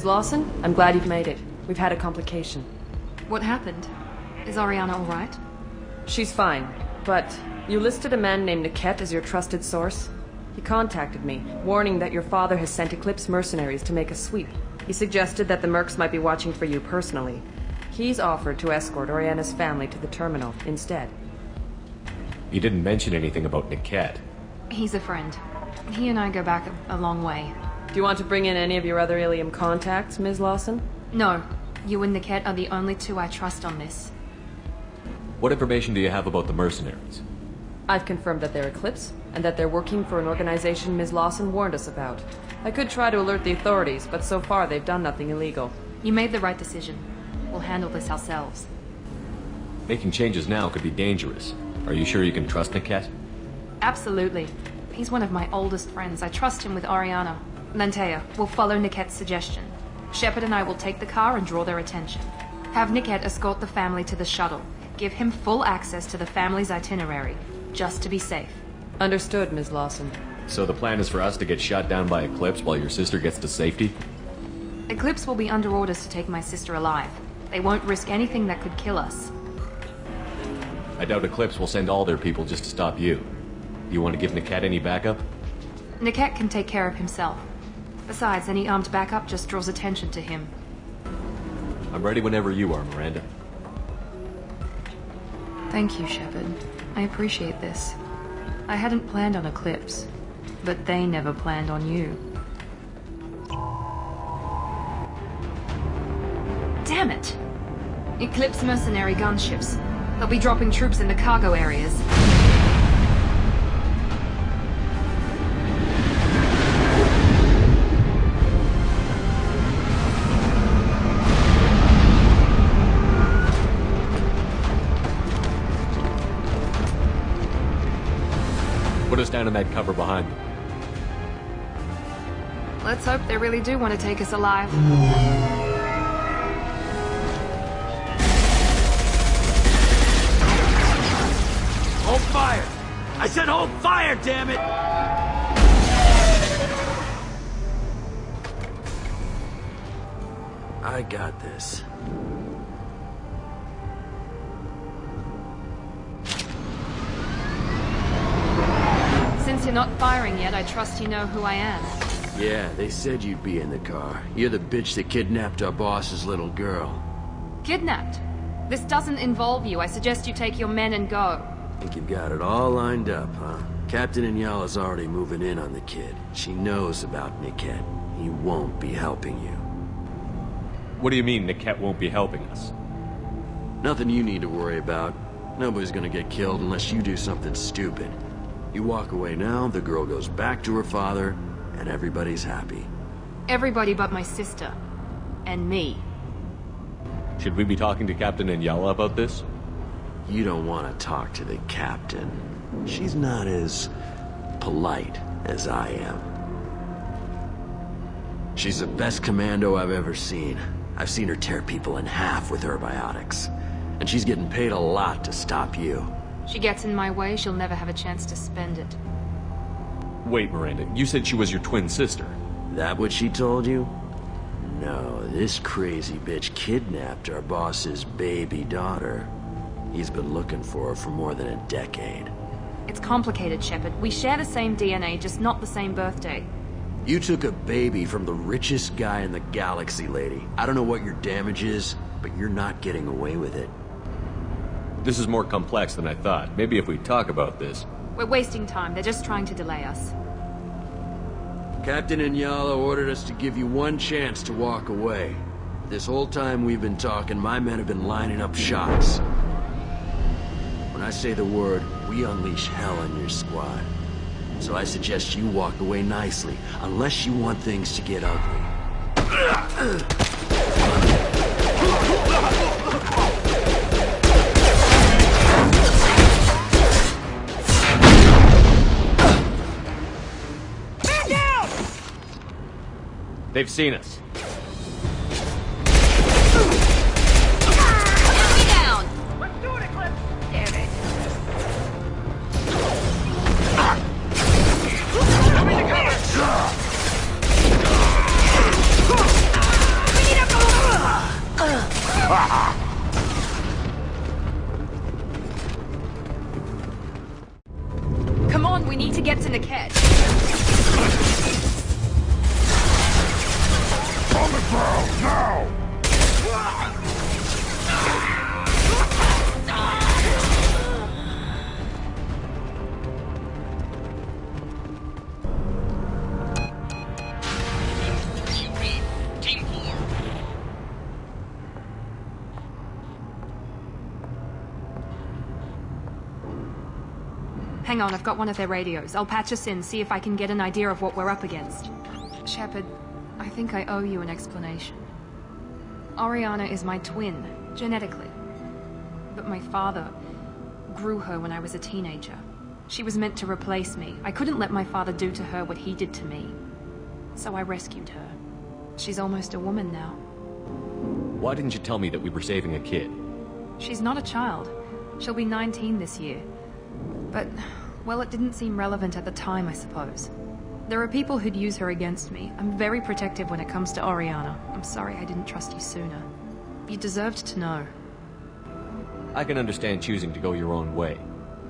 Ms. Lawson, I'm glad you've made it. We've had a complication. What happened? Is Ariana alright? She's fine, but you listed a man named Niket as your trusted source. He contacted me, warning that your father has sent Eclipse mercenaries to make a sweep. He suggested that the mercs might be watching for you personally. He's offered to escort Oriana's family to the terminal instead. He didn't mention anything about Niket. He's a friend. He and I go back a long way. Do you want to bring in any of your other Ilium contacts, Ms. Lawson? No. You and Niket are the only two I trust on this. What information do you have about the mercenaries? I've confirmed that they're Eclipse, and that they're working for an organization Ms. Lawson warned us about. I could try to alert the authorities, but so far they've done nothing illegal. You made the right decision. We'll handle this ourselves. Making changes now could be dangerous. Are you sure you can trust Niket? Absolutely. He's one of my oldest friends. I trust him with Ariana. Lantea, we'll follow Niket's suggestion. Shepard and I will take the car and draw their attention. Have Niket escort the family to the shuttle. Give him full access to the family's itinerary, just to be safe. Understood, Ms. Lawson. So the plan is for us to get shot down by Eclipse while your sister gets to safety? Eclipse will be under orders to take my sister alive. They won't risk anything that could kill us. I doubt Eclipse will send all their people just to stop you. You want to give Niket any backup? Niket can take care of himself. Besides, any armed backup just draws attention to him. I'm ready whenever you are, Miranda. Thank you, Shepard. I appreciate this. I hadn't planned on Eclipse, but they never planned on you. Damn it! Eclipse mercenary gunships. They'll be dropping troops in the cargo areas. Put us down in that cover behind them. Let's hope they really do want to take us alive. Hold fire! I said hold fire, damn it! I got this. Since you're not firing yet, I trust you know who I am. Yeah, they said you'd be in the car. You're the bitch that kidnapped our boss's little girl. Kidnapped? This doesn't involve you. I suggest you take your men and go. Think you've got it all lined up, huh? Captain Inyala's already moving in on the kid. She knows about Niket. He won't be helping you. What do you mean Niket won't be helping us? Nothing you need to worry about. Nobody's gonna get killed unless you do something stupid. You walk away now, the girl goes back to her father, and everybody's happy. Everybody but my sister. And me. Should we be talking to Captain Inyala about this? You don't want to talk to the captain. She's not as polite as I am. She's the best commando I've ever seen. I've seen her tear people in half with her biotics. And she's getting paid a lot to stop you. She gets in my way, she'll never have a chance to spend it. Wait, Miranda, you said she was your twin sister. That what she told you? No, this crazy bitch kidnapped our boss's baby daughter. He's been looking for her for more than a decade. It's complicated, Shepard. We share the same DNA, just not the same birthday. You took a baby from the richest guy in the galaxy, lady. I don't know what your damage is, but you're not getting away with it. This is more complex than I thought. Maybe if we talk about this... We're wasting time. They're just trying to delay us. Captain Inyala ordered us to give you one chance to walk away. This whole time we've been talking, my men have been lining up shots. When I say the word, we unleash hell on your squad. So I suggest you walk away nicely, unless you want things to get ugly. Man down! They've seen us. We need to get to Niket. On the ground, now! Hang on, I've got one of their radios. I'll patch us in, see if I can get an idea of what we're up against. Shepard, I think I owe you an explanation. Oriana is my twin, genetically. But my father grew her when I was a teenager. She was meant to replace me. I couldn't let my father do to her what he did to me. So I rescued her. She's almost a woman now. Why didn't you tell me that we were saving a kid? She's not a child. She'll be 19 this year. But, well, it didn't seem relevant at the time, I suppose. There are people who'd use her against me. I'm very protective when it comes to Oriana. I'm sorry I didn't trust you sooner. You deserved to know. I can understand choosing to go your own way,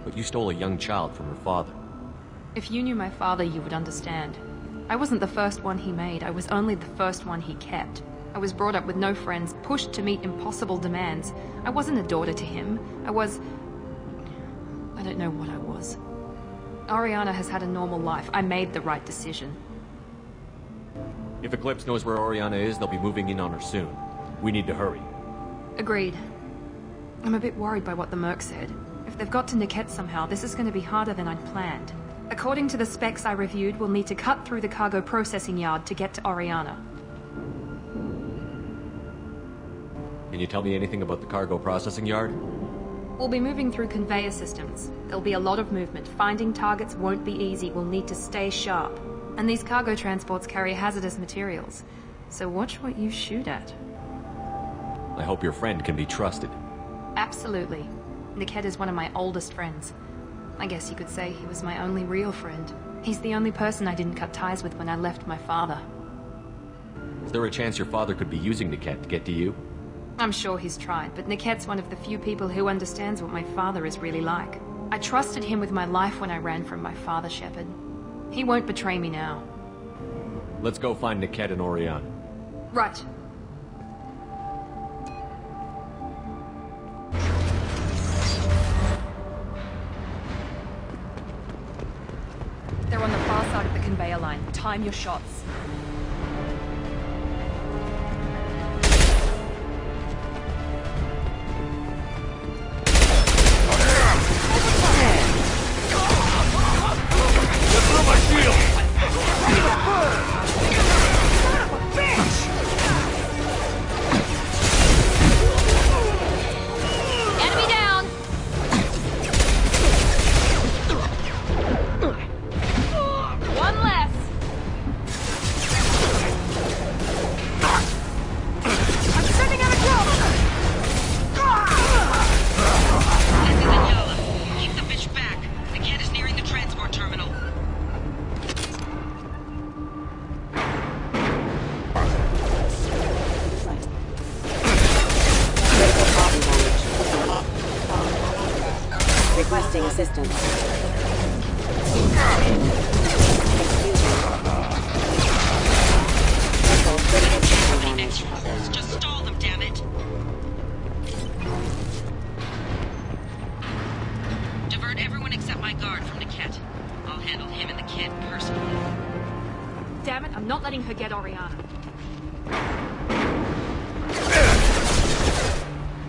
but you stole a young child from her father. If you knew my father, you would understand. I wasn't the first one he made. I was only the first one he kept. I was brought up with no friends, pushed to meet impossible demands. I wasn't a daughter to him. I don't know what I was. Oriana has had a normal life. I made the right decision. If Eclipse knows where Oriana is, they'll be moving in on her soon. We need to hurry. Agreed. I'm a bit worried by what the merc said. If they've got to Niket somehow, this is going to be harder than I'd planned. According to the specs I reviewed, we'll need to cut through the cargo processing yard to get to Oriana. Can you tell me anything about the cargo processing yard? We'll be moving through conveyor systems. There'll be a lot of movement. Finding targets won't be easy. We'll need to stay sharp. And these cargo transports carry hazardous materials. So watch what you shoot at. I hope your friend can be trusted. Absolutely. Niket is one of my oldest friends. I guess you could say he was my only real friend. He's the only person I didn't cut ties with when I left my father. Is there a chance your father could be using Niket to get to you? I'm sure he's tried, but Niket's one of the few people who understands what my father is really like. I trusted him with my life when I ran from my father, Shepard. He won't betray me now. Let's go find Niket and Oriana. Right. They're on the far side of the conveyor line. Time your shots. Requesting assistance. Just stall them, damn it! Divert everyone except my guard from Niket. I'll handle him and the kid personally. Damn it, I'm not letting her get Oriana.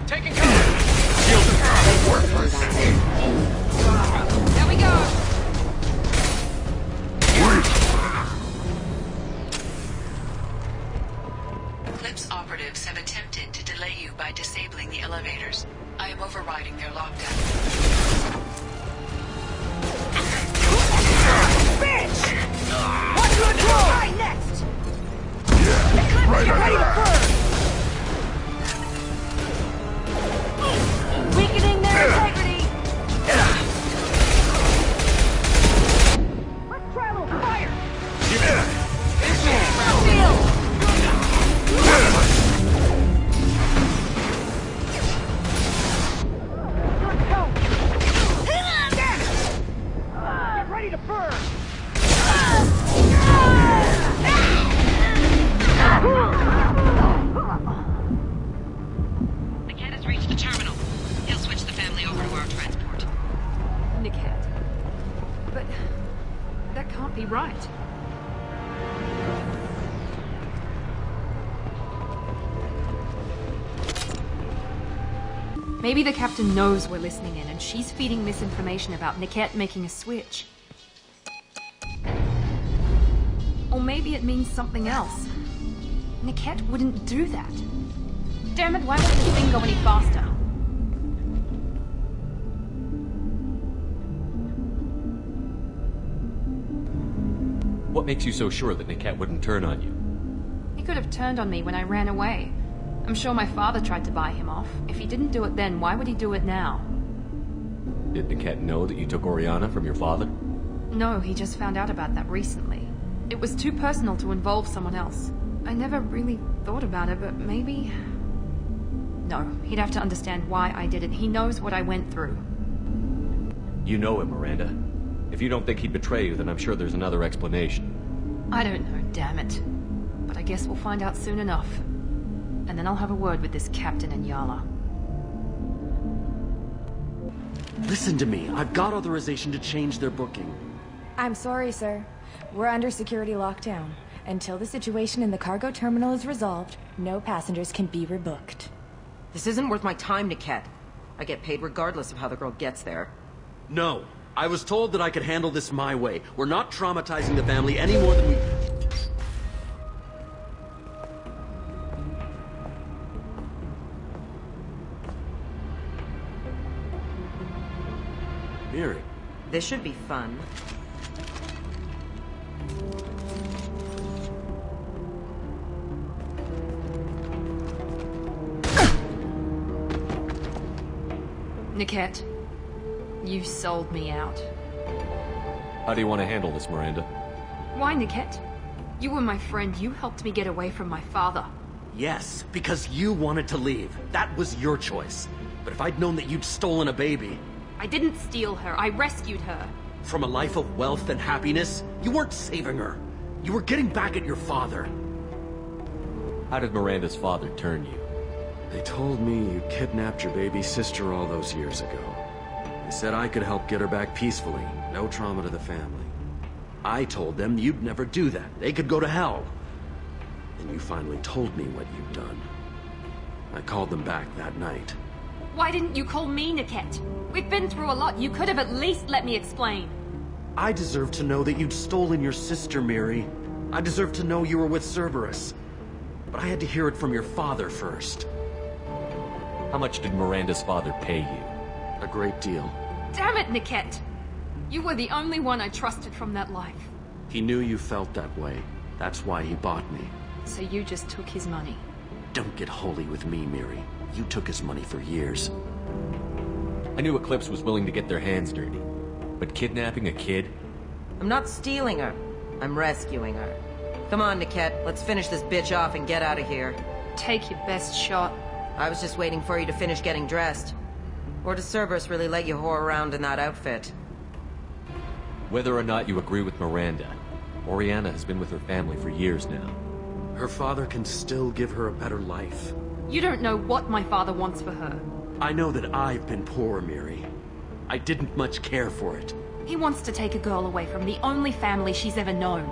Taking cover! Worthless! There we go! Eclipse operatives have attempted to delay you by disabling the elevators. I am overriding their lockdown. Bitch! What good roll? Right next! Yeah, Eclipse, right get ready to ahead. burn! to burn! Niket has reached the terminal. He'll switch the family over to our transport. Niket. But that can't be right. Maybe the captain knows we're listening in, and she's feeding misinformation about Niket making a switch. Or maybe it means something else. Niket wouldn't do that. Damn it, why won't this thing go any faster? What makes you so sure that Niket wouldn't turn on you? He could have turned on me when I ran away. I'm sure my father tried to buy him off. If he didn't do it then, why would he do it now? Did Niket know that you took Oriana from your father? No, he just found out about that recently. It was too personal to involve someone else. I never really thought about it, but maybe... No, he'd have to understand why I did it. He knows what I went through. You know him, Miranda. If you don't think he'd betray you, then I'm sure there's another explanation. I don't know, damn it. But I guess we'll find out soon enough. And then I'll have a word with this captain and Yala. Listen to me. I've got authorization to change their booking. I'm sorry, sir. We're under security lockdown. Until the situation in the cargo terminal is resolved, no passengers can be rebooked. This isn't worth my time, Niket. I get paid regardless of how the girl gets there. No. I was told that I could handle this my way. We're not traumatizing the family any more than we... Miri. This should be fun. Niket, you sold me out. How do you want to handle this, Miranda? Why, Niket? You were my friend. You helped me get away from my father. Yes, because you wanted to leave. That was your choice. But if I'd known that you'd stolen a baby... I didn't steal her. I rescued her. From a life of wealth and happiness, you weren't saving her. You were getting back at your father. How did Miranda's father turn you? They told me you kidnapped your baby sister all those years ago. They said I could help get her back peacefully. No trauma to the family. I told them you'd never do that. They could go to hell. Then you finally told me what you'd done. I called them back that night. Why didn't you call me, Niket? We've been through a lot. You could have at least let me explain. I deserve to know that you'd stolen your sister, Miri. I deserve to know you were with Cerberus. But I had to hear it from your father first. How much did Miranda's father pay you? A great deal. Damn it, Niket! You were the only one I trusted from that life. He knew you felt that way. That's why he bought me. So you just took his money. Don't get holy with me, Miri. You took his money for years. I knew Eclipse was willing to get their hands dirty. But kidnapping a kid? I'm not stealing her. I'm rescuing her. Come on, Niket. Let's finish this bitch off and get out of here. Take your best shot. I was just waiting for you to finish getting dressed. Or does Cerberus really let you whore around in that outfit? Whether or not you agree with Miranda, Oriana has been with her family for years now. Her father can still give her a better life. You don't know what my father wants for her. I know that I've been poor, Miri. I didn't much care for it. He wants to take a girl away from the only family she's ever known.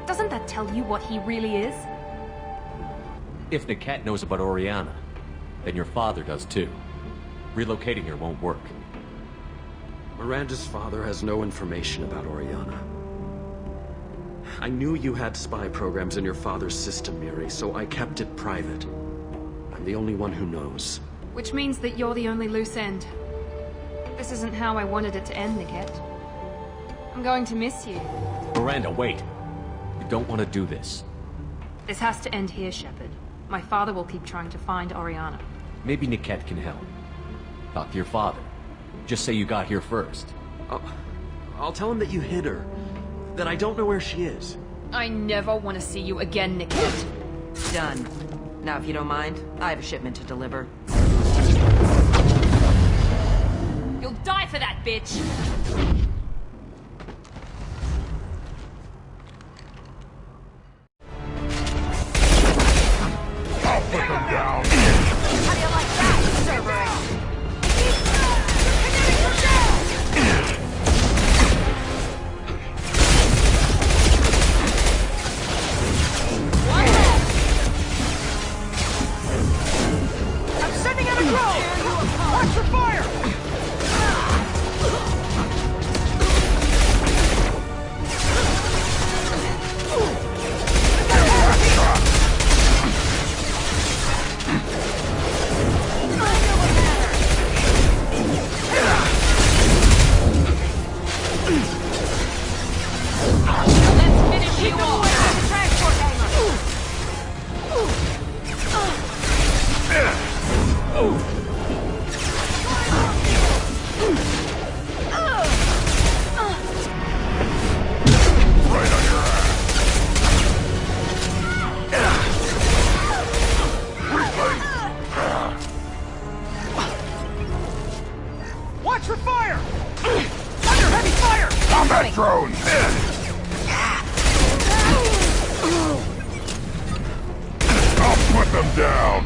Doesn't that tell you what he really is? If Niket knows about Oriana, then your father does too. Relocating her won't work. Miranda's father has no information about Oriana. I knew you had spy programs in your father's system, Miri, so I kept it private. I'm the only one who knows. Which means that you're the only loose end. This isn't how I wanted it to end, Niket. I'm going to miss you. Miranda, wait! You don't want to do this. This has to end here, Shepard. My father will keep trying to find Oriana. Maybe Niket can help. Talk to your father. Just say you got here first. I'll tell him that you hid her. That I don't know where she is. I never want to see you again, Niket. Done. Now, if you don't mind, I have a shipment to deliver. You'll die for that, bitch! coming! Drone! I'll put them down!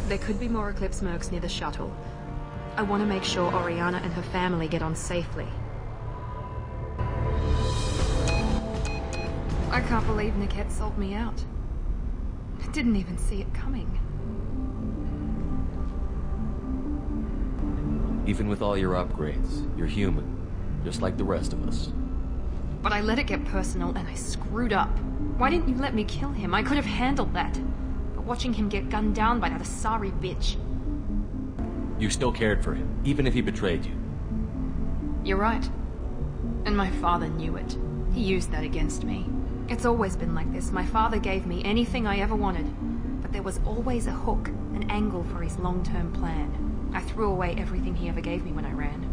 There could be more Eclipse mercs near the shuttle. I want to make sure Oriana and her family get on safely. I can't believe Niket sold me out. I didn't even see it coming. Even with all your upgrades, you're human, just like the rest of us. But I let it get personal and I screwed up. Why didn't you let me kill him? I could have handled that. But watching him get gunned down by that Asari bitch. You still cared for him, even if he betrayed you. You're right. And my father knew it. He used that against me. It's always been like this. My father gave me anything I ever wanted. But there was always a hook, an angle for his long-term plan. I threw away everything he ever gave me when I ran.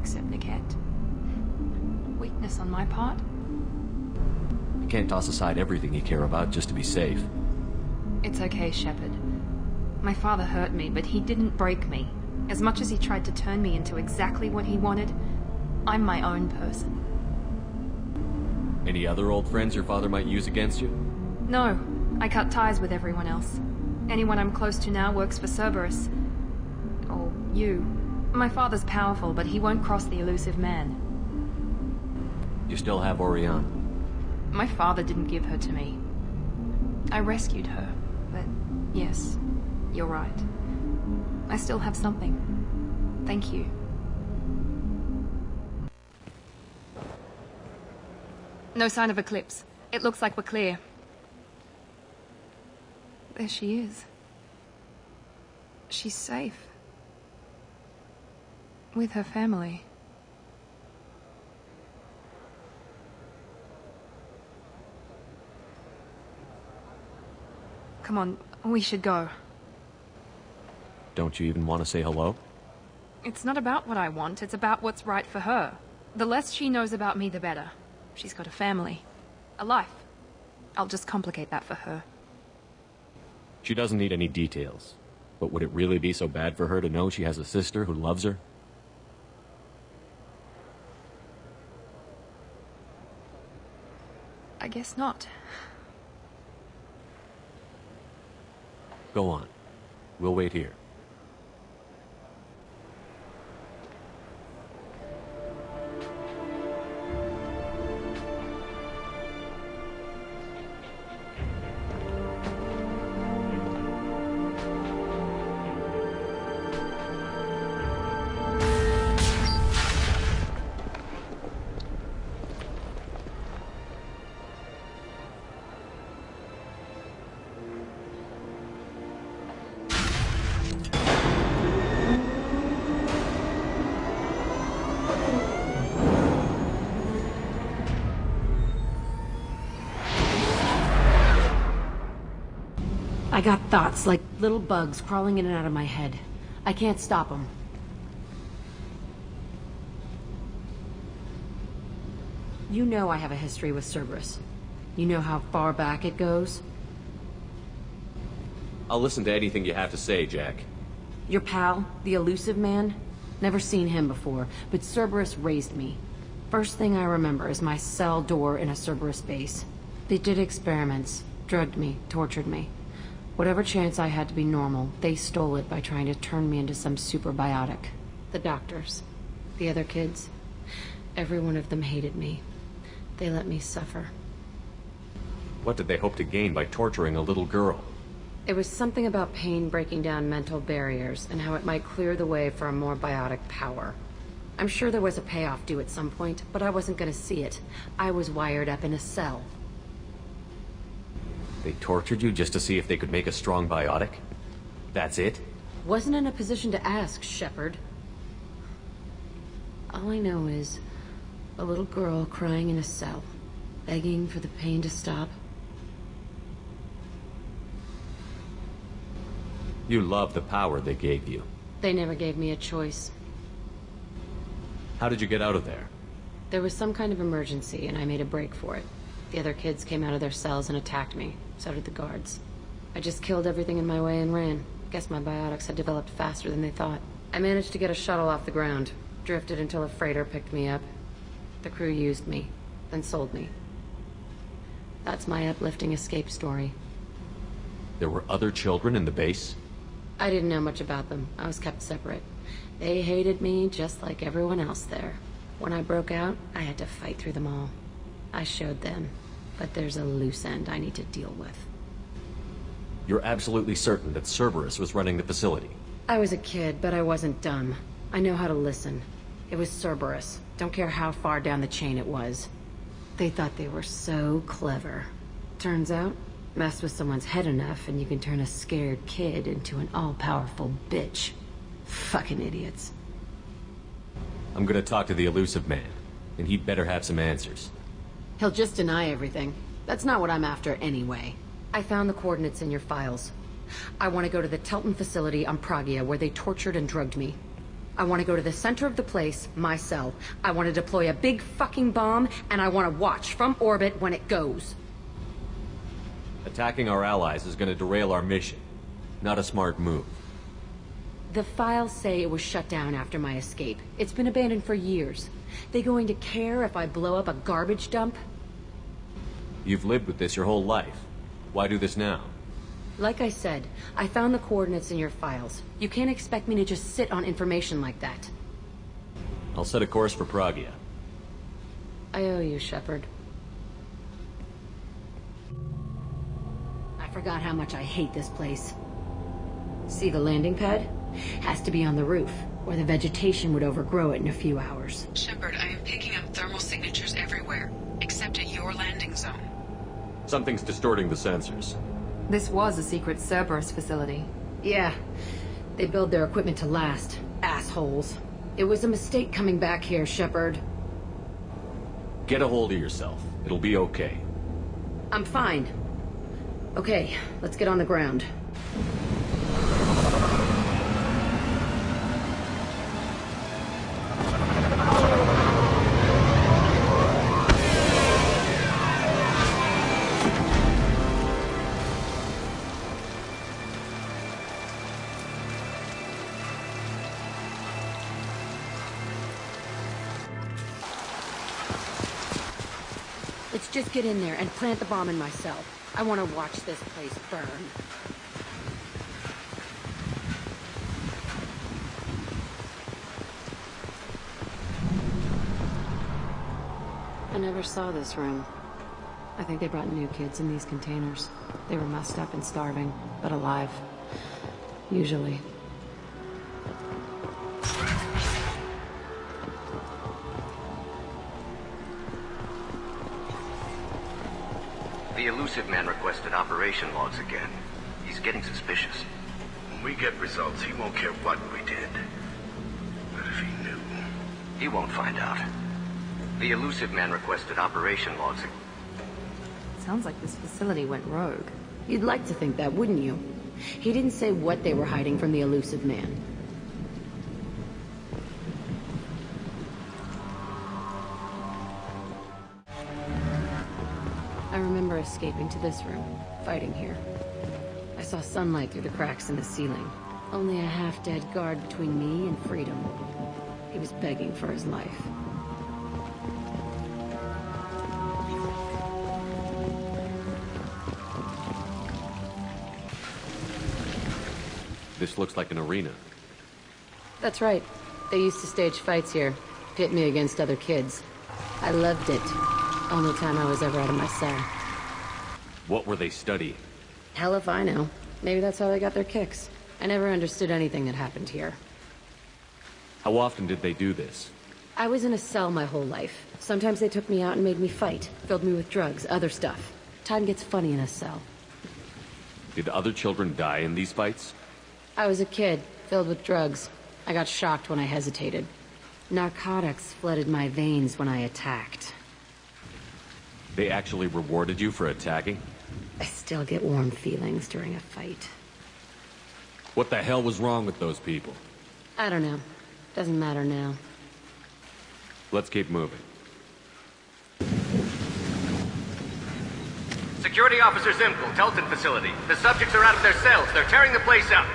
Except Niket. Weakness on my part? You can't toss aside everything you care about just to be safe. It's okay, Shepard. My father hurt me, but he didn't break me. As much as he tried to turn me into exactly what he wanted, I'm my own person. Any other old friends your father might use against you? No, I cut ties with everyone else. Anyone I'm close to now works for Cerberus. Or you. My father's powerful, but he won't cross the Illusive Man. You still have Oriana. My father didn't give her to me. I rescued her, but yes, you're right. I still have something. Thank you. No sign of Eclipse. It looks like we're clear. There she is. She's safe. With her family. Come on, we should go. Don't you even want to say hello? It's not about what I want, it's about what's right for her. The less she knows about me, the better. She's got a family. A life. I'll just complicate that for her. She doesn't need any details. But would it really be so bad for her to know she has a sister who loves her? I guess not. Go on. We'll wait here. I got thoughts like little bugs crawling in and out of my head. I can't stop them. You know I have a history with Cerberus. You know how far back it goes? I'll listen to anything you have to say, Jack. Your pal, the Illusive Man? Never seen him before, but Cerberus raised me. First thing I remember is my cell door in a Cerberus base. They did experiments, drugged me, tortured me. Whatever chance I had to be normal, they stole it by trying to turn me into some superbiotic. The doctors, the other kids, every one of them hated me. They let me suffer. What did they hope to gain by torturing a little girl? It was something about pain breaking down mental barriers and how it might clear the way for a more biotic power. I'm sure there was a payoff due at some point, but I wasn't gonna see it. I was wired up in a cell. They tortured you just to see if they could make a strong biotic? That's it? Wasn't in a position to ask, Shepard. All I know is a little girl crying in a cell, begging for the pain to stop. You love the power they gave you. They never gave me a choice. How did you get out of there? There was some kind of emergency, and I made a break for it. The other kids came out of their cells and attacked me. So did the guards. I just killed everything in my way and ran. Guess my biotics had developed faster than they thought. I managed to get a shuttle off the ground. Drifted until a freighter picked me up. The crew used me, then sold me. That's my uplifting escape story. There were other children in the base? I didn't know much about them. I was kept separate. They hated me just like everyone else there. When I broke out, I had to fight through them all. I showed them, but there's a loose end I need to deal with. You're absolutely certain that Cerberus was running the facility? I was a kid, but I wasn't dumb. I know how to listen. It was Cerberus. Don't care how far down the chain it was. They thought they were so clever. Turns out, mess with someone's head enough and you can turn a scared kid into an all-powerful bitch. Fucking idiots. I'm gonna talk to the Illusive Man, and he'd better have some answers. He'll just deny everything. That's not what I'm after anyway. I found the coordinates in your files. I want to go to the Telton facility on Pragia where they tortured and drugged me. I want to go to the center of the place, my cell. I want to deploy a big fucking bomb, and I want to watch from orbit when it goes. Attacking our allies is gonna derail our mission. Not a smart move. The files say it was shut down after my escape. It's been abandoned for years. They going to care if I blow up a garbage dump? You've lived with this your whole life. Why do this now? Like I said, I found the coordinates in your files. You can't expect me to just sit on information like that. I'll set a course for Pragia. I owe you, Shepard. I forgot how much I hate this place. See the landing pad? Has to be on the roof, or the vegetation would overgrow it in a few hours. Shepard, I am picking up thermal signatures everywhere, except at your landing zone. Something's distorting the sensors. This was a secret Cerberus facility. Yeah. They build their equipment to last. Assholes. It was a mistake coming back here, Shepard. Get a hold of yourself. It'll be okay. I'm fine. Okay, let's get on the ground. Let's just get in there and plant the bomb in my cell. I want to watch this place burn. I never saw this room. I think they brought new kids in these containers. They were messed up and starving, but alive. Usually. The Illusive Man requested operation logs again. He's getting suspicious. When we get results, he won't care what we did. But if he knew... He won't find out. The Illusive Man requested operation logs. Sounds like this facility went rogue. You'd like to think that, wouldn't you? He didn't say what they were hiding from the Illusive Man. I remember escaping to this room, fighting here. I saw sunlight through the cracks in the ceiling. Only a half-dead guard between me and freedom. He was begging for his life. This looks like an arena. That's right. They used to stage fights here, pit me against other kids. I loved it. Only time I was ever out of my cell. What were they studying? Hell if I know. Maybe that's how they got their kicks. I never understood anything that happened here. How often did they do this? I was in a cell my whole life. Sometimes they took me out and made me fight. Filled me with drugs, other stuff. Time gets funny in a cell. Did other children die in these fights? I was a kid, filled with drugs. I got shocked when I hesitated. Narcotics flooded my veins when I attacked. They actually rewarded you for attacking? I still get warm feelings during a fight. What the hell was wrong with those people? I don't know. Doesn't matter now. Let's keep moving. Security Officer Zimkel, Telton facility. The subjects are out of their cells. They're tearing the place up.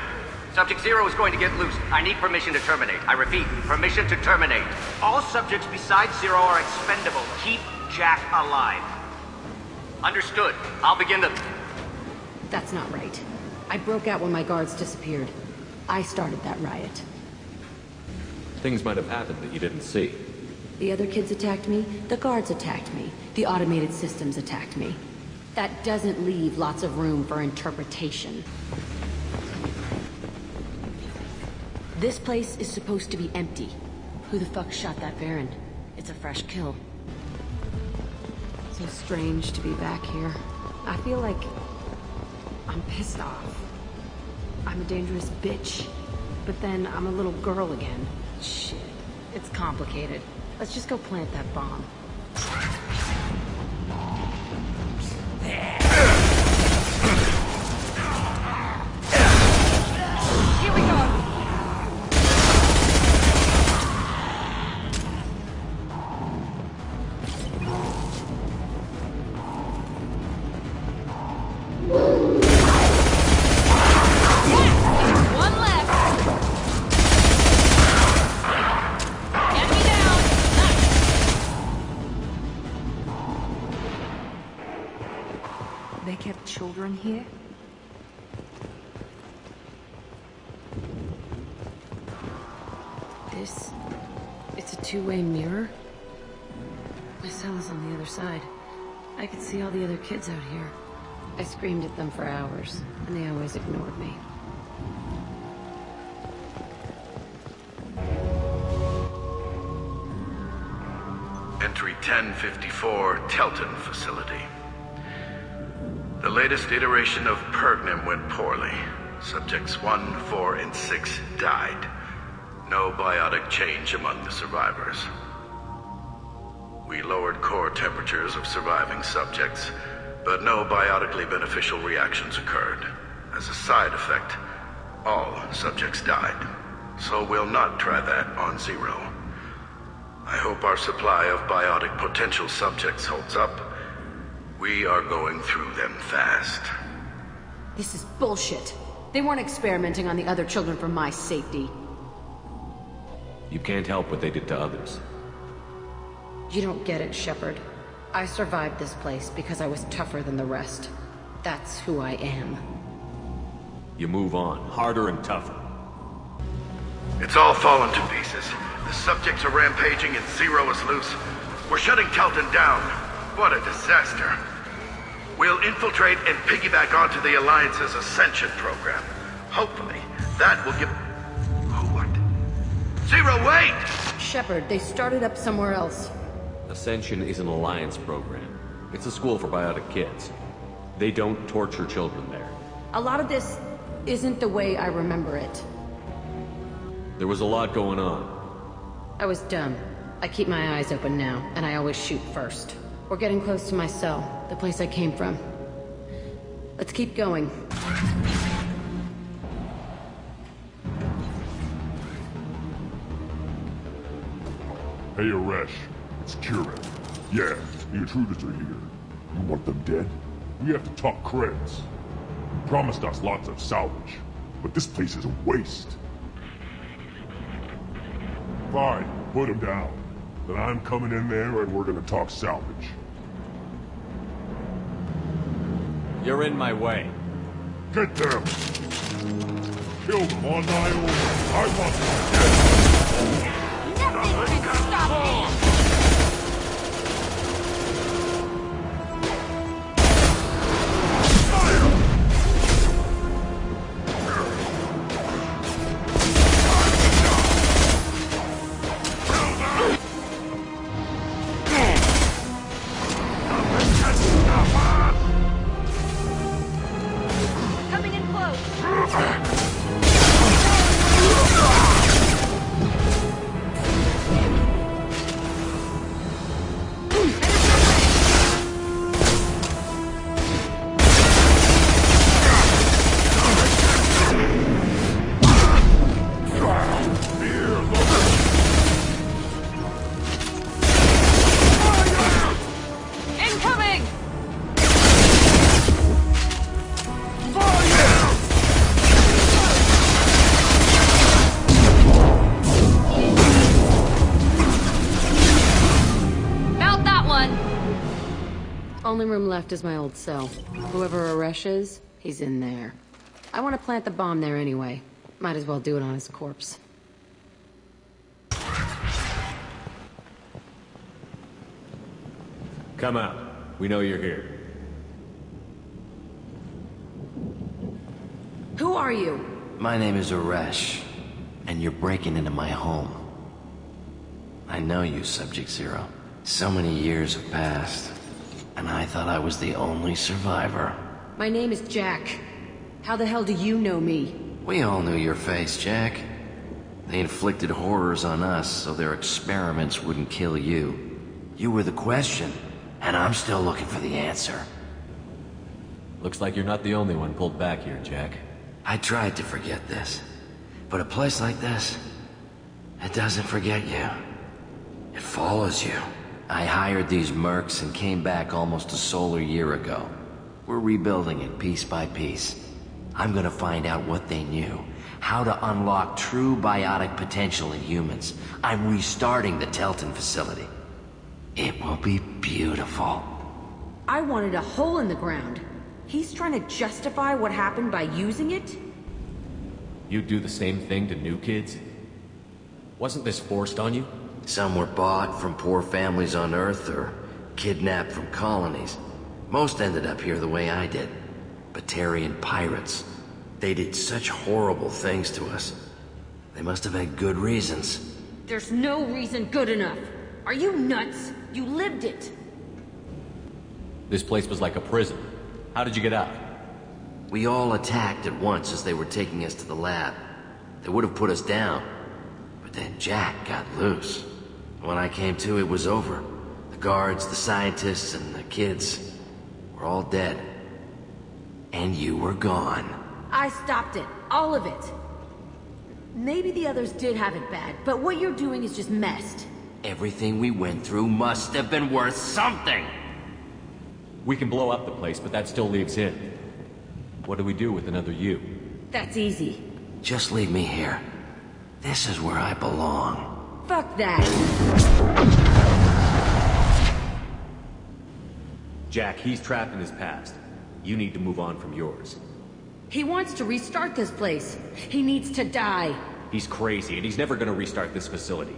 Subject Zero is going to get loose. I need permission to terminate. I repeat, permission to terminate. All subjects besides Zero are expendable. Keep Jack alive. Understood. I'll begin the... That's not right. I broke out when my guards disappeared. I started that riot. Things might have happened that you didn't see. The other kids attacked me, the guards attacked me, the automated systems attacked me. That doesn't leave lots of room for interpretation. This place is supposed to be empty. Who the fuck shot that Baron? It's a fresh kill. So strange to be back here. I feel like... I'm pissed off. I'm a dangerous bitch. But then I'm a little girl again. Shit. It's complicated. Let's just go plant that bomb. Here we go! One left! Get me down! Nice! They kept children here? It's a two-way mirror? My cell is on the other side. I could see all the other kids out here. I screamed at them for hours, and they always ignored me. Entry 1054, Telton facility. The latest iteration of Pergnum went poorly. Subjects 1, 4, and 6 died. No biotic change among the survivors. We lowered core temperatures of surviving subjects, but no biotically beneficial reactions occurred. As a side effect, all subjects died. So we'll not try that on Zero. I hope our supply of biotic potential subjects holds up. We are going through them fast. This is bullshit. They weren't experimenting on the other children for my safety. You can't help what they did to others. You don't get it, Shepard. I survived this place because I was tougher than the rest. That's who I am. You move on, harder and tougher. It's all fallen to pieces. The subjects are rampaging and Zero is loose. We're shutting Telton down. What a disaster. We'll infiltrate and piggyback onto the Alliance's Ascension program. Hopefully, that will give... What? Zero, wait! Shepard, they started up somewhere else. Ascension is an Alliance program. It's a school for biotic kids. They don't torture children there. A lot of this isn't the way I remember it. There was a lot going on. I was dumb. I keep my eyes open now, and I always shoot first. We're getting close to my cell, the place I came from. Let's keep going. Hey, Aresh. It's Kieran. Yeah, the intruders are here. You want them dead? We have to talk creds. You promised us lots of salvage, but this place is a waste. Fine, put them down. Then I'm coming in there and we're gonna talk salvage. You're in my way. Get them! Kill them on my own. I want them dead! Nothing can stop me! Only room left is my old cell. Whoever Aresh is, he's in there. I want to plant the bomb there anyway. Might as well do it on his corpse. Come out. We know you're here. Who are you? My name is Aresh, and you're breaking into my home. I know you, Subject Zero. So many years have passed, and I thought I was the only survivor. My name is Jack. How the hell do you know me? We all knew your face, Jack. They inflicted horrors on us so their experiments wouldn't kill you. You were the question, and I'm still looking for the answer. Looks like you're not the only one pulled back here, Jack. I tried to forget this, but a place like this, it doesn't forget you. It follows you. I hired these mercs and came back almost a solar year ago. We're rebuilding it piece by piece. I'm gonna find out what they knew, how to unlock true biotic potential in humans. I'm restarting the Telton facility. It will be beautiful. I wanted a hole in the ground. He's trying to justify what happened by using it? You'd do the same thing to new kids? Wasn't this forced on you? Some were bought from poor families on Earth or kidnapped from colonies. Most ended up here the way I did. Batarian pirates. They did such horrible things to us. They must have had good reasons. There's no reason good enough. Are you nuts? You lived it. This place was like a prison. How did you get out? We all attacked at once as they were taking us to the lab. They would have put us down. But then Jack got loose. When I came to, it was over. The guards, the scientists, and the kids were all dead. And you were gone. I stopped it. All of it. Maybe the others did have it bad, but what you're doing is just messed. Everything we went through must have been worth something! We can blow up the place, but that still leaves him. What do we do with another you? That's easy. Just leave me here. This is where I belong. Fuck that! Jack, he's trapped in his past. You need to move on from yours. He wants to restart this place. He needs to die. He's crazy, and he's never gonna restart this facility.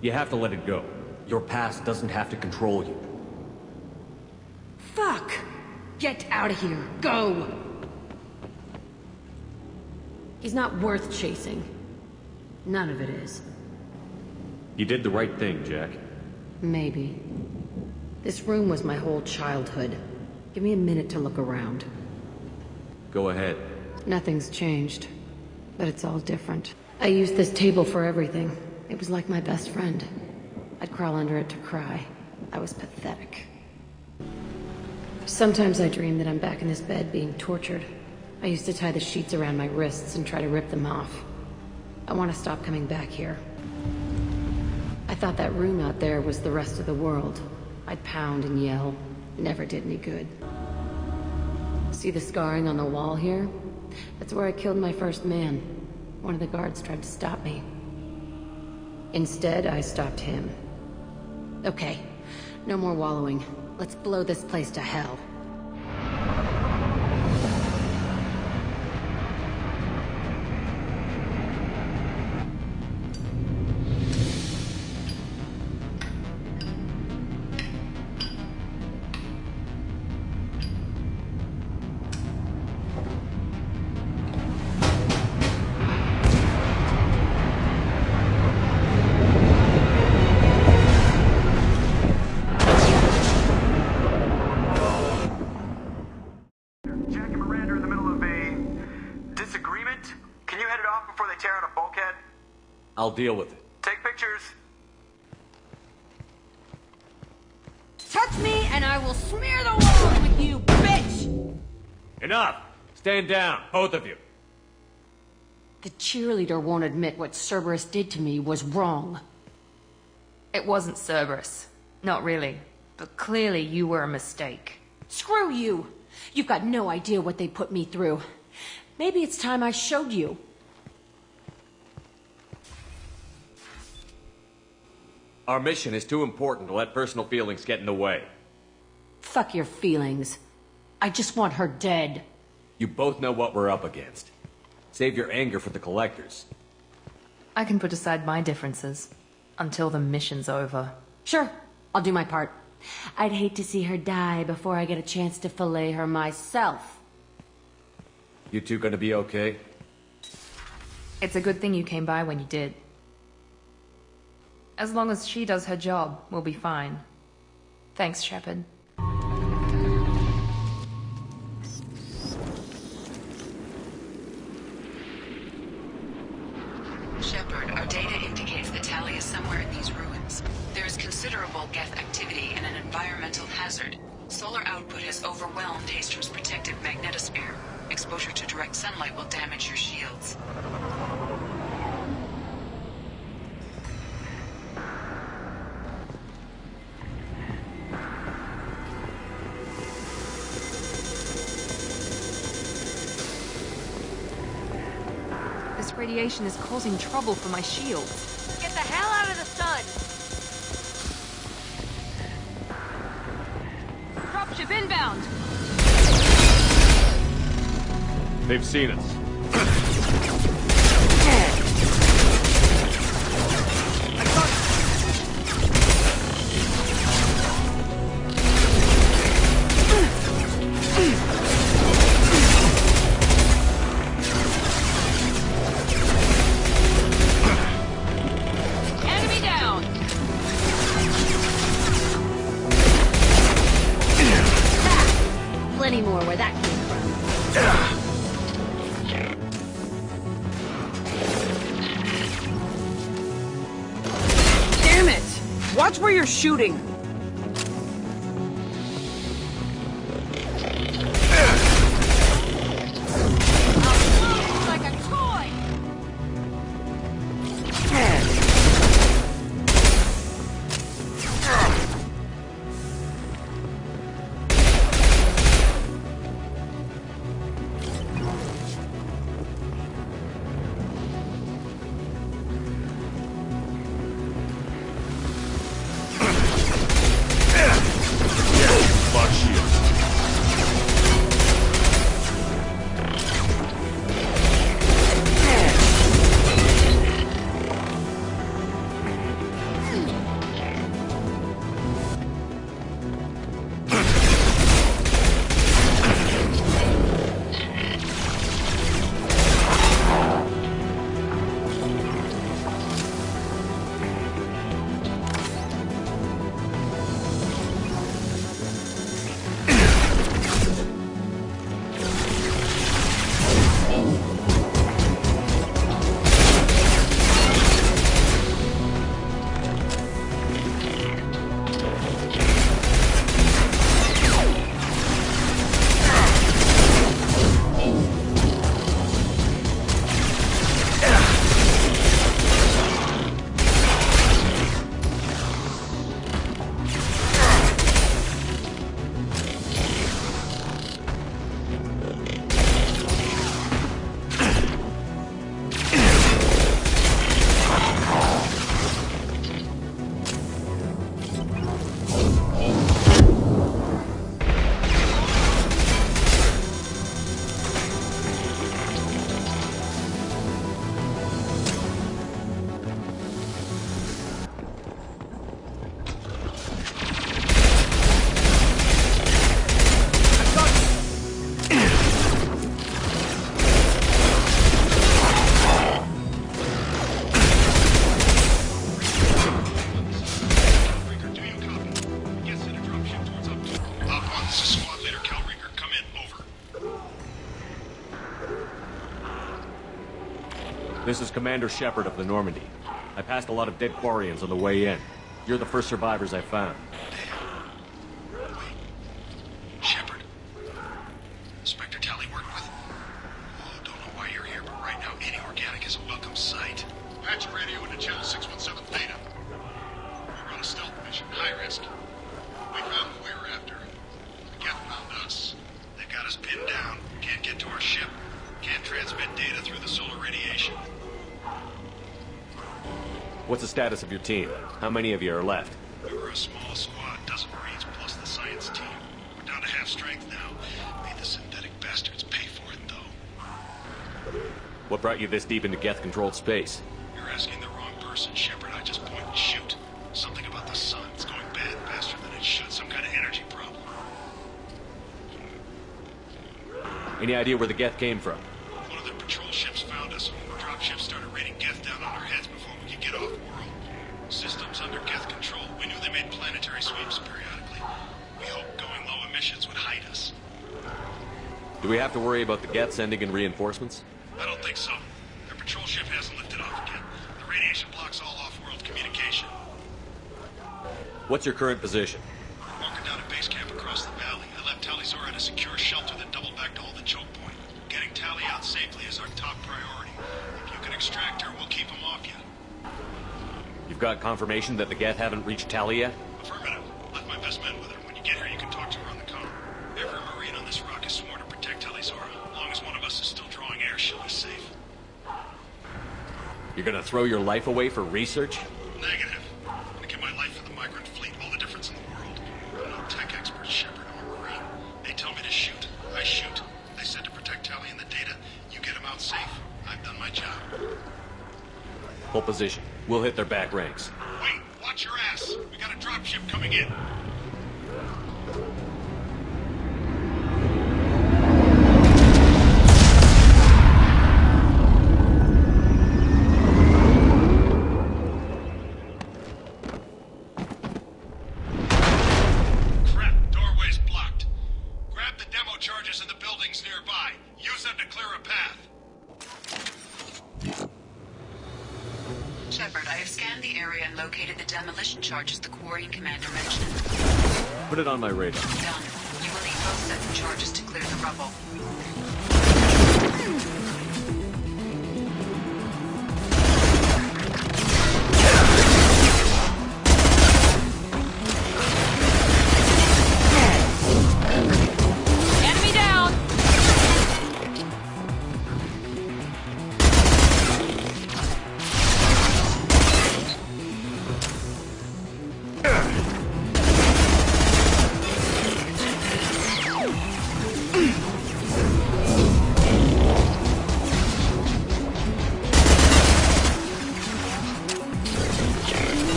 You have to let it go. Your past doesn't have to control you. Fuck! Get out of here. Go! He's not worth chasing. None of it is. You did the right thing, Jack. Maybe. This room was my whole childhood. Give me a minute to look around. Go ahead. Nothing's changed, but it's all different. I used this table for everything. It was like my best friend. I'd crawl under it to cry. I was pathetic. Sometimes I dream that I'm back in this bed being tortured. I used to tie the sheets around my wrists and try to rip them off. I want to stop coming back here. I thought that room out there was the rest of the world. I'd pound and yell. Never did any good. See the scarring on the wall here? That's where I killed my first man. One of the guards tried to stop me. Instead, I stopped him. Okay, no more wallowing. Let's blow this place to hell. Jack and Miranda are in the middle of a disagreement. Can you head it off before they tear out a bulkhead? I'll deal with it. Take pictures. Touch me and I will smear the walls with you, bitch! Enough! Stand down, both of you. The cheerleader won't admit what Cerberus did to me was wrong. It wasn't Cerberus. Not really. But clearly you were a mistake. Screw you! You've got no idea what they put me through. Maybe it's time I showed you. Our mission is too important to let personal feelings get in the way. Fuck your feelings. I just want her dead. You both know what we're up against. Save your anger for the collectors. I can put aside my differences until the mission's over. Sure, I'll do my part. I'd hate to see her die before I get a chance to fillet her myself. You two gonna be okay? It's a good thing you came by when you did. As long as she does her job, we'll be fine. Thanks, Shepard. Shepard, our data indicates that Tali is somewhere in these ruins. There is considerable geth activity and an environmental hazard. Solar output has overwhelmed Hastrom's protective magnetosphere. Exposure to direct sunlight will damage your shields. This radiation is causing trouble for my shields. Get the hell out of the sun! Dropship inbound! They've seen us. Enemy down! Plenty more where that came from. Damn it! Watch where you're shooting! Like a toy! This is Commander Shepard of the Normandy. I passed a lot of dead Quarians on the way in. You're the first survivors I found. Wait. Shepard. Inspector Tali worked with? Oh, don't know why you're here, but right now any organic is a welcome sight. Patch your radio into channel 617 Theta. We're on a stealth mission, high risk. We found what we were after. The geth found us. They've got us pinned down. Can't get to our ship. Can't transmit data through the solar radiation. What's the status of your team? How many of you are left? We were a small squad, dozen Marines plus the science team. half strength now. Made the synthetic bastards pay for it, though. What brought you this deep into geth-controlled space? You're asking the wrong person, Shepard. I just point and shoot. Something about the sun. It's going bad faster than it should. Some kind of energy problem. Any idea where the geth came from? One of their patrol ships found us. Dropships started raining geth down on our heads before we could get off world. Systems under geth control. We knew they made planetary sweeps periodically. We hoped going low emissions would hide us. Do we have to worry about the geth sending in reinforcements? I don't think so. Their patrol ship hasn't lifted off yet. The radiation blocks all off-world communication. What's your current position? Walking down a base camp across the valley. I left Talizor at a secure shelter that doubled back to hold the choke point. Getting Tali out safely is our top priority. If you can extract her, we'll keep him off you. You've got confirmation that the geth haven't reached Tali yet? Affirmative. Left my best men with her. When you get here, you can talk to her on the comm. Every Marine on this rock is sworn to protect Talizora. As long as one of us is still drawing air, she'll be safe. You're gonna throw your life away for research? Negative. I'm gonna give my life for the migrant fleet. All the difference in the world. I'm no tech expert, Shepard. I'm a Marine. They tell me to shoot. I shoot. They said to protect Tali and the data. You get them out safe. I've done my job. Hold position. We'll hit their back ranks. Wait, watch your ass. We got a dropship coming in. Crap, doorway's blocked. Grab the demo charges in the buildings nearby. Use them to clear a path. Shepard, I have scanned the area and located the demolition charges the Quarian commander mentioned. Put it on my radar. Done. You will need both sets of charges to clear the rubble. Enemy down!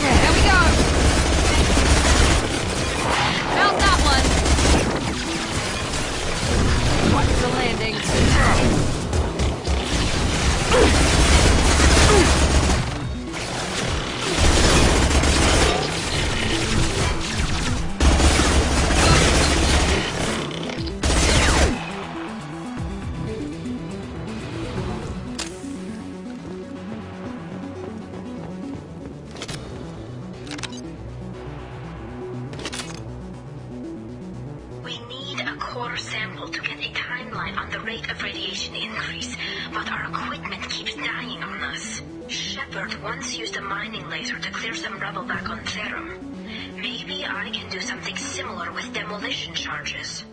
There we go! Found that one! Watch the landing. We need a core sample to get a timeline on the rate of radiation increase, but our equipment keeps dying on us. Shepard once used a mining laser to clear some rubble back on Therum. Maybe I can do something similar with demolition charges.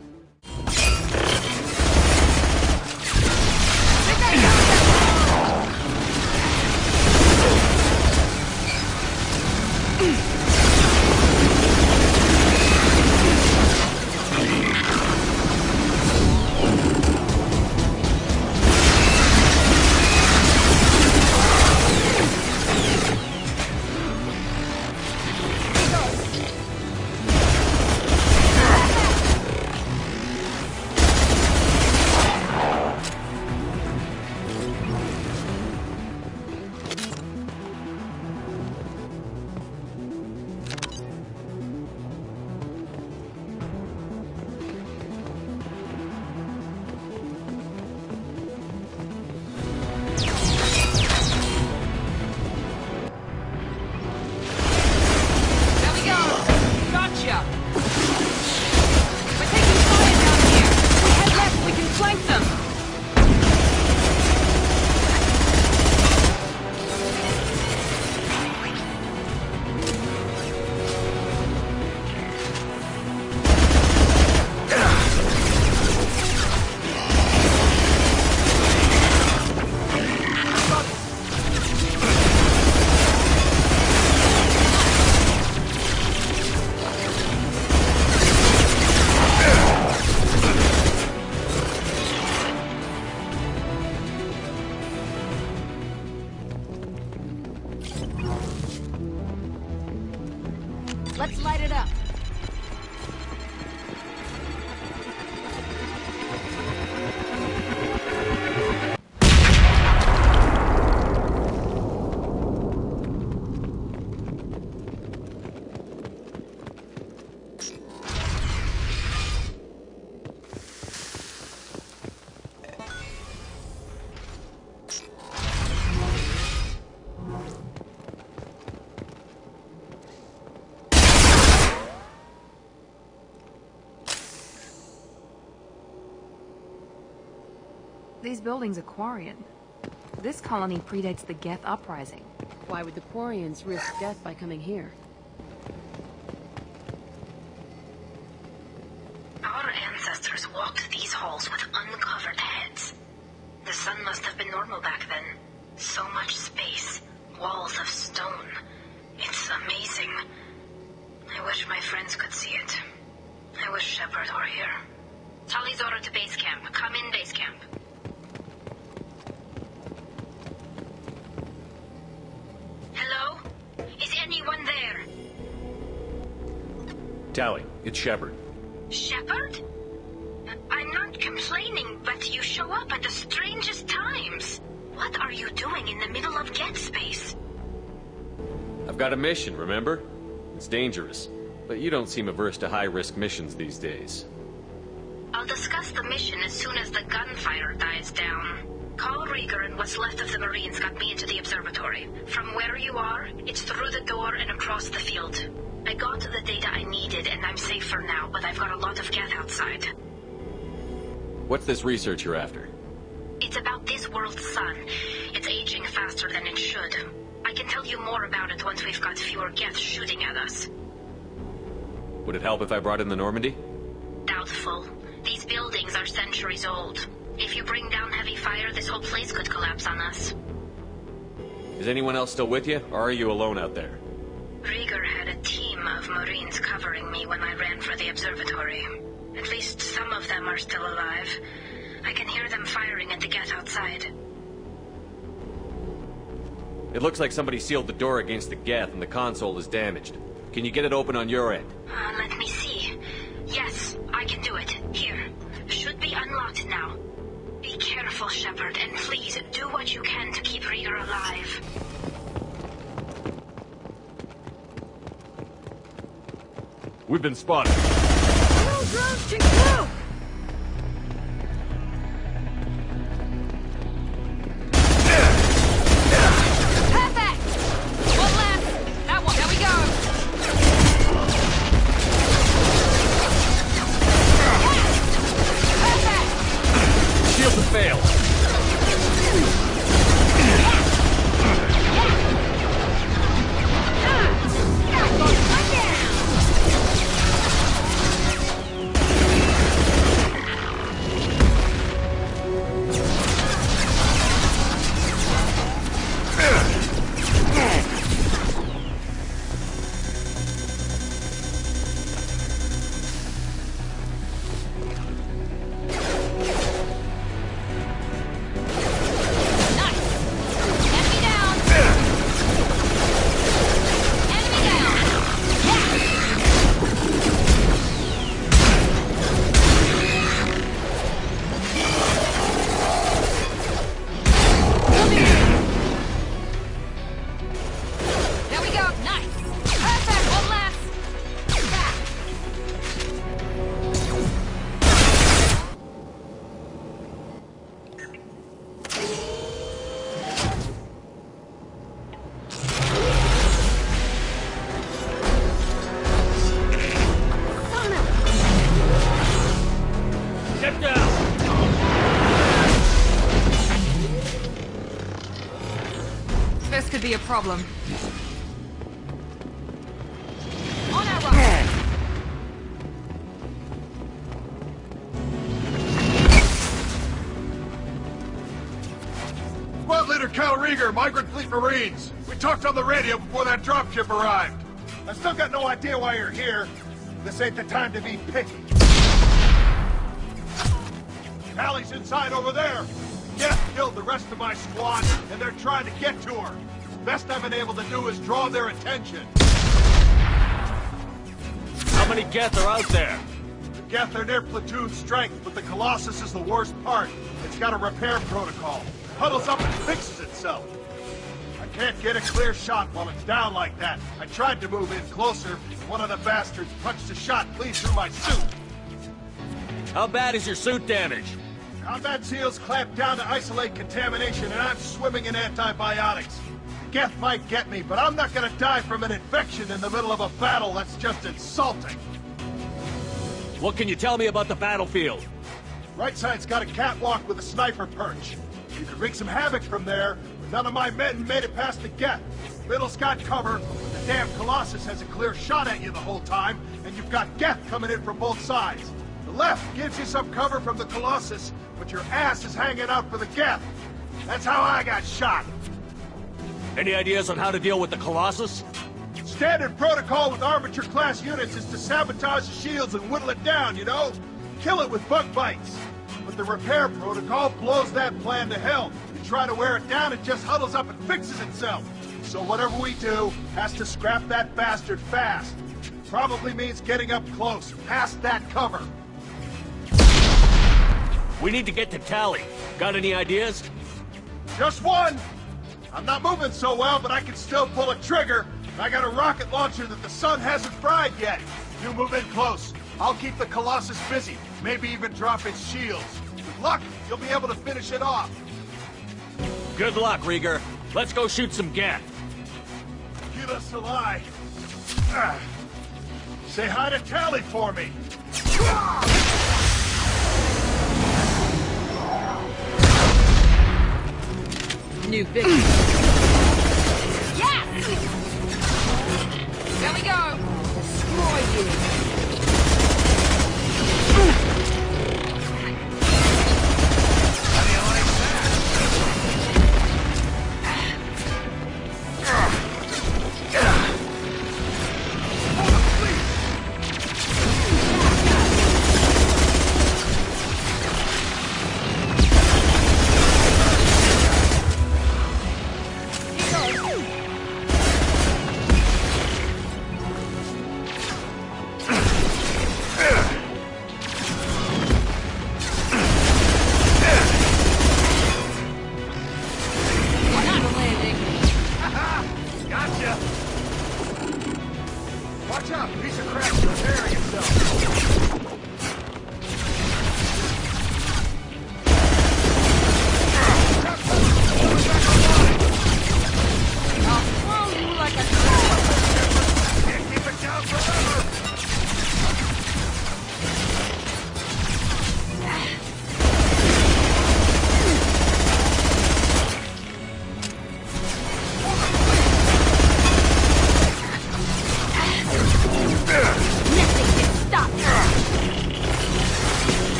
These buildings are Quarian. This colony predates the Geth uprising. Why would the Quarians risk death by coming here? Our ancestors walked these halls with uncovered heads. The sun must have been normal back then. So much space, walls of stone. It's amazing. I wish my friends could see it. I wish Shepard were here. Tully's order to base camp. Come in, base camp. Hello? Is anyone there? Tally, it's Shepard. Shepard? I'm not complaining, but you show up at the strangest times. What are you doing in the middle of Geth space? I've got a mission, remember? It's dangerous, but you don't seem averse to high-risk missions these days. I'll discuss the mission as soon as the gunfire dies down. Call Rieger and what's left of the Marines got me into the observatory. From where you are, it's through the door and across the field. I got the data I needed and I'm safe for now, but I've got a lot of Geth outside. What's this research you're after? It's about this world's sun. It's aging faster than it should. I can tell you more about it once we've got fewer Geth shooting at us. Would it help if I brought in the Normandy? Doubtful. These buildings are centuries old. If you bring down heavy fire, this whole place could collapse on us. Is anyone else still with you, or are you alone out there? Rieger had a team of Marines covering me when I ran for the observatory. At least some of them are still alive. I can hear them firing at the Geth outside. It looks like somebody sealed the door against the Geth and the console is damaged. Can you get it open on your end? Let me see. Yes, I can do it. Here. Should be unlocked now. Be careful, Shepard, and please do what you can to keep Rieger alive. We've been spotted. No drones can go! Perfect! One left! That one, there we go! Perfect! Shields have failed. This could be a problem. On our way! Squad Leader Cal Rieger, Migrant Fleet Marines. We talked on the radio before that dropship arrived. I still got no idea why you're here. This ain't the time to be picky. Allie's inside over there. Geth killed the rest of my squad, and they're trying to get to her. Best I've been able to do is draw their attention. How many Geth are out there? The Geth are near platoon strength, but the Colossus is the worst part. It's got a repair protocol. Huddles up and fixes itself. I can't get a clear shot while it's down like that. I tried to move in closer. One of the bastards punched a shot clean through my suit. How bad is your suit damaged? Combat seals clamped down to isolate contamination, and I'm swimming in antibiotics. Geth might get me, but I'm not gonna die from an infection in the middle of a battle. That's just insulting. What can you tell me about the battlefield? Right side's got a catwalk with a sniper perch. You can wreak some havoc from there, but none of my men made it past the geth. Middle's got cover, but the damn Colossus has a clear shot at you the whole time, and you've got geth coming in from both sides. The left gives you some cover from the Colossus, but your ass is hanging out for the geth. That's how I got shot. Any ideas on how to deal with the Colossus? Standard protocol with armature-class units is to sabotage the shields and whittle it down, you know? Kill it with bug bites. But the repair protocol blows that plan to hell. You try to wear it down, it just huddles up and fixes itself. So whatever we do has to scrap that bastard fast. Probably means getting up close, past that cover. We need to get to Tally. Got any ideas? Just one! I'm not moving so well, but I can still pull a trigger. I got a rocket launcher that the sun hasn't fried yet. You move in close. I'll keep the Colossus busy, maybe even drop its shields. With luck, you'll be able to finish it off. Good luck, Rieger. Let's go shoot some geth. Gila Salai. Say hi to Tally for me. New victory. Yes! There we go! Destroy you.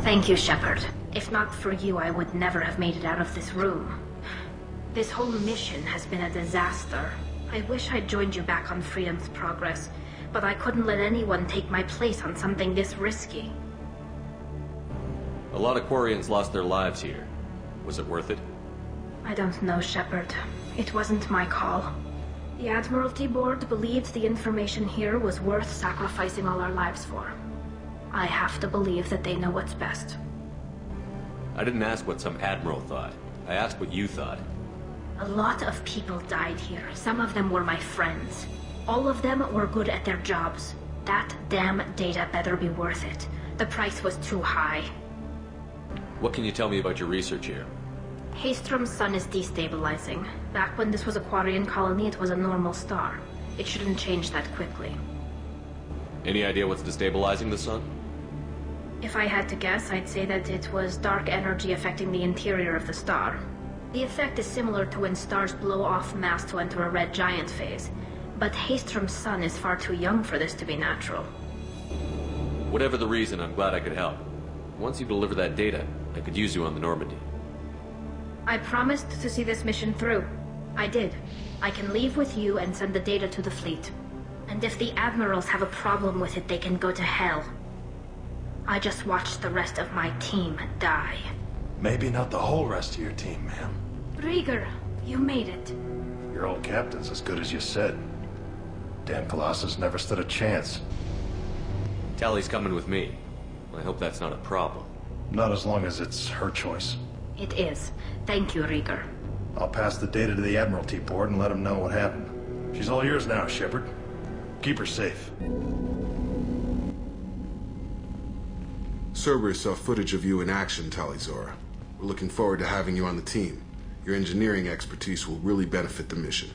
Thank you, Shepard. If not for you, I would never have made it out of this room. This whole mission has been a disaster. I wish I'd joined you back on Freedom's Progress, but I couldn't let anyone take my place on something this risky. A lot of Quarians lost their lives here. Was it worth it? I don't know, Shepard. It wasn't my call. The Admiralty Board believed the information here was worth sacrificing all our lives for. I have to believe that they know what's best. I didn't ask what some admiral thought. I asked what you thought. A lot of people died here. Some of them were my friends. All of them were good at their jobs. That damn data better be worth it. The price was too high. What can you tell me about your research here? Haystrom's sun is destabilizing. Back when this was a Quarian colony, it was a normal star. It shouldn't change that quickly. Any idea what's destabilizing the sun? If I had to guess, I'd say that it was dark energy affecting the interior of the star. The effect is similar to when stars blow off mass to enter a red giant phase. But Haystrom's sun is far too young for this to be natural. Whatever the reason, I'm glad I could help. Once you deliver that data, I could use you on the Normandy. I promised to see this mission through. I did. I can leave with you and send the data to the fleet. And if the admirals have a problem with it, they can go to hell. I just watched the rest of my team die. Maybe not the whole rest of your team, ma'am. Rieger, you made it. Your old captain's as good as you said. Damn Colossus never stood a chance. Tally's coming with me. I hope that's not a problem. Not as long as it's her choice. It is. Thank you, Rieger. I'll pass the data to the Admiralty Board and let them know what happened. She's all yours now, Shepard. Keep her safe. Cerberus saw footage of you in action, Talizora. We're looking forward to having you on the team. Your engineering expertise will really benefit the mission.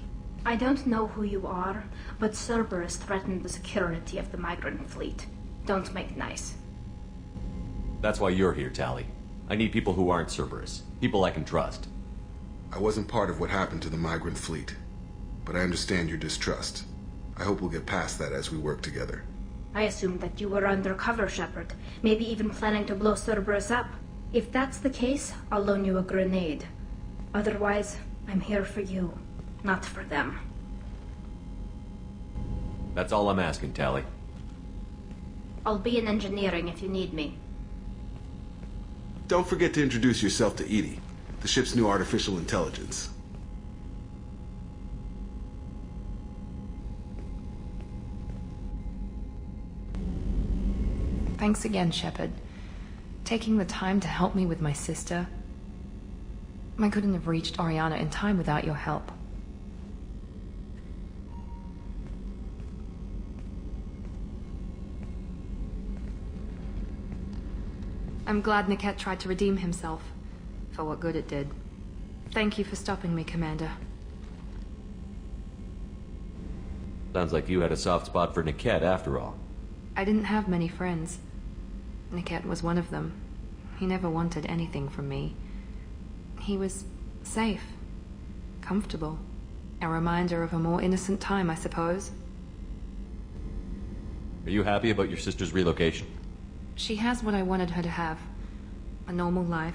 I don't know who you are, but Cerberus threatened the security of the migrant fleet. Don't make nice. That's why you're here, Tally. I need people who aren't Cerberus. People I can trust. I wasn't part of what happened to the migrant fleet, but I understand your distrust. I hope we'll get past that as we work together. I assumed that you were undercover, Shepard. Maybe even planning to blow Cerberus up. If that's the case, I'll loan you a grenade. Otherwise, I'm here for you, not for them. That's all I'm asking, Tally. I'll be in engineering if you need me. Don't forget to introduce yourself to Edie, the ship's new artificial intelligence. Thanks again, Shepard. Taking the time to help me with my sister. I couldn't have reached Oriana in time without your help. I'm glad Niket tried to redeem himself, for what good it did. Thank you for stopping me, Commander. Sounds like you had a soft spot for Niket after all. I didn't have many friends. Niket was one of them. He never wanted anything from me. He was safe, comfortable. A reminder of a more innocent time, I suppose. Are you happy about your sister's relocation? She has what I wanted her to have. A normal life,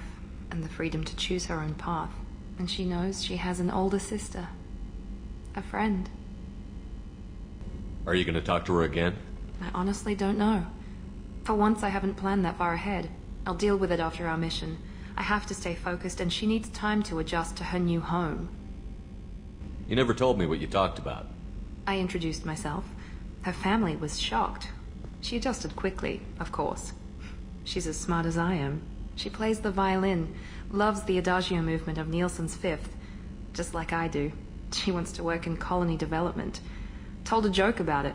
and the freedom to choose her own path. And she knows she has an older sister. A friend. Are you going to talk to her again? I honestly don't know. For once, I haven't planned that far ahead. I'll deal with it after our mission. I have to stay focused, and she needs time to adjust to her new home. You never told me what you talked about. I introduced myself. Her family was shocked. She adjusted quickly, of course. She's as smart as I am. She plays the violin, loves the adagio movement of Nielsen's Fifth, just like I do. She wants to work in colony development. Told a joke about it.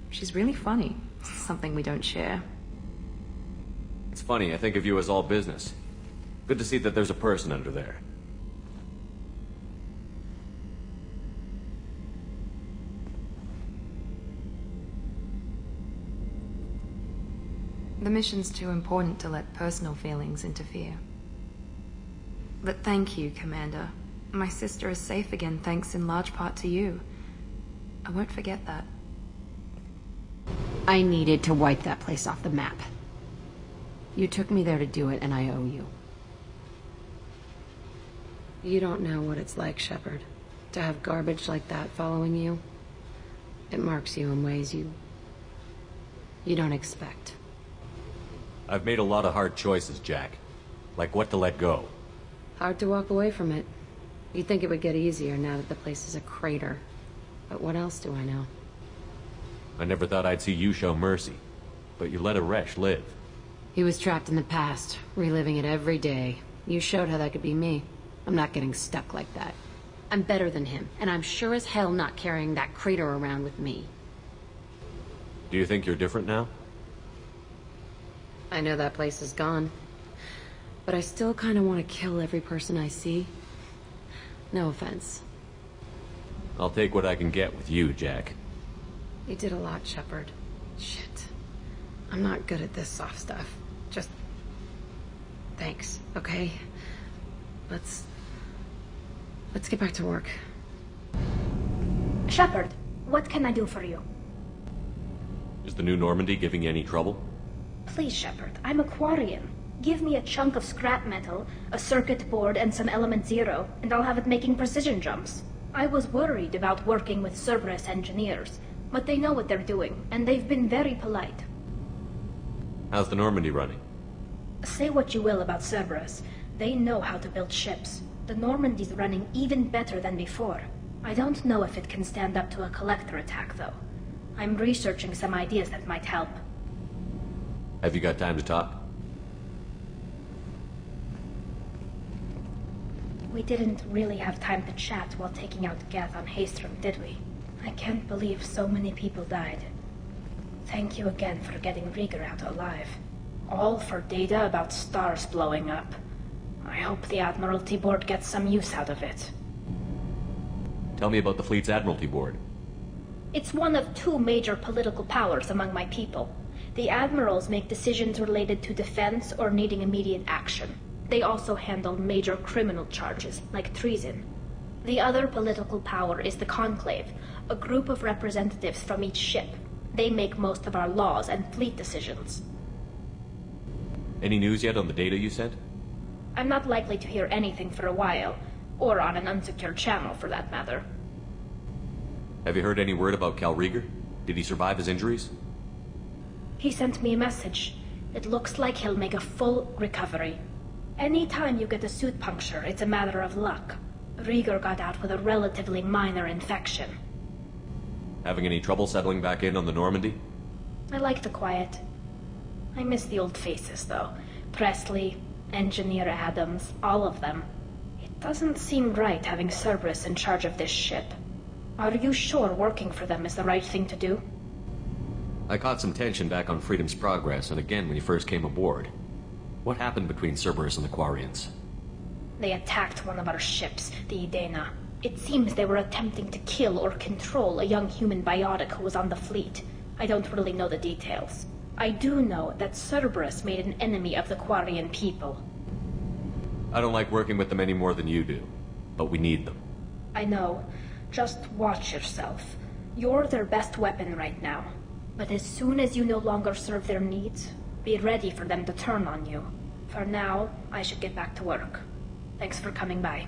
She's really funny. Something we don't share. It's funny, I think of you as all business. Good to see that there's a person under there. The mission's too important to let personal feelings interfere. But thank you, Commander. My sister is safe again thanks in large part to you. I won't forget that. I needed to wipe that place off the map. You took me there to do it, and I owe you. You don't know what it's like, Shepard. To have garbage like that following you. It marks you in ways you don't expect. I've made a lot of hard choices, Jack. Like what to let go. Hard to walk away from it. You'd think it would get easier now that the place is a crater. But what else do I know? I never thought I'd see you show mercy. But you let Resh live. He was trapped in the past, reliving it every day. You showed how that could be me. I'm not getting stuck like that. I'm better than him, and I'm sure as hell not carrying that crater around with me. Do you think you're different now? I know that place is gone. But I still kind of want to kill every person I see. No offense. I'll take what I can get with you, Jack. You did a lot, Shepard. Shit. I'm not good at this soft stuff. Just... thanks, okay? Let's get back to work. Shepard, what can I do for you? Is the new Normandy giving you any trouble? Please, Shepard, I'm a Quarian. Give me a chunk of scrap metal, a circuit board, and some element zero, and I'll have it making precision jumps. I was worried about working with Cerberus engineers, but they know what they're doing, and they've been very polite. How's the Normandy running? Say what you will about Cerberus, they know how to build ships. The Normandy's running even better than before. I don't know if it can stand up to a collector attack, though. I'm researching some ideas that might help. Have you got time to talk? We didn't really have time to chat while taking out geth on Haestrom, did we? I can't believe so many people died. Thank you again for getting Rieger out alive. All for data about stars blowing up. I hope the Admiralty Board gets some use out of it. Tell me about the fleet's Admiralty Board. It's one of two major political powers among my people. The admirals make decisions related to defense or needing immediate action. They also handle major criminal charges, like treason. The other political power is the Conclave, a group of representatives from each ship. They make most of our laws and fleet decisions. Any news yet on the data you sent? I'm not likely to hear anything for a while, or on an unsecured channel for that matter. Have you heard any word about Cal Rieger? Did he survive his injuries? He sent me a message. It looks like he'll make a full recovery. Any time you get a suit puncture, it's a matter of luck. Rieger got out with a relatively minor infection. Having any trouble settling back in on the Normandy? I like the quiet. I miss the old faces, though. Presley, Engineer Adams, all of them. It doesn't seem right having Cerberus in charge of this ship. Are you sure working for them is the right thing to do? I caught some tension back on Freedom's Progress, and again when you first came aboard. What happened between Cerberus and the Quarians? They attacked one of our ships, the Idena. It seems they were attempting to kill or control a young human biotic who was on the fleet. I don't really know the details. I do know that Cerberus made an enemy of the Quarian people. I don't like working with them any more than you do, but we need them. I know. Just watch yourself. You're their best weapon right now. But as soon as you no longer serve their needs, be ready for them to turn on you. For now, I should get back to work. Thanks for coming by.